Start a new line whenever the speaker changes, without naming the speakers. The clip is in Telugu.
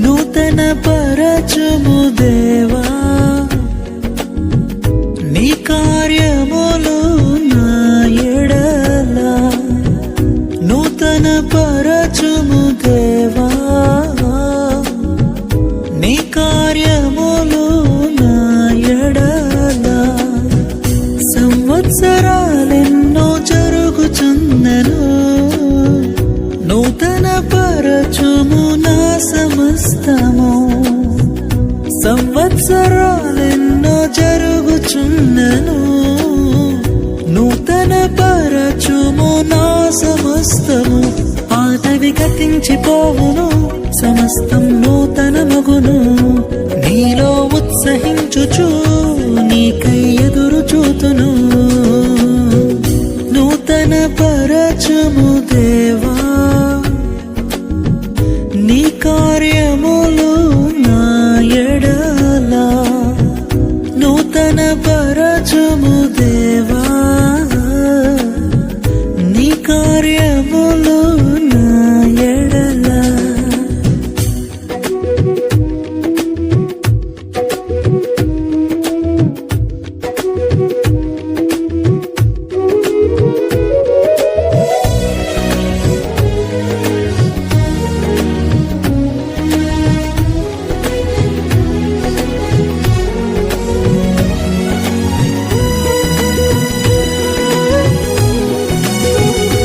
నూతన పరచుము దేవా నీ కార్యములు నా ఎడల నూతన పరచుము దేవా నీ కార్యములు నా ఎడల సంవత్సరాలెన్నో జరుగుచున్నను నూతన పరచుము నా సమస్తము సంవత్సరాలెన్నో జరుగుచున్నను నూతన పరచుము నా సమస్తము పాతవి గతించిపోవును సమస్తం నూతన మగును నీలో ఉత్సహించుచు నీకై ఎదురు చూతును నూతన పరచుము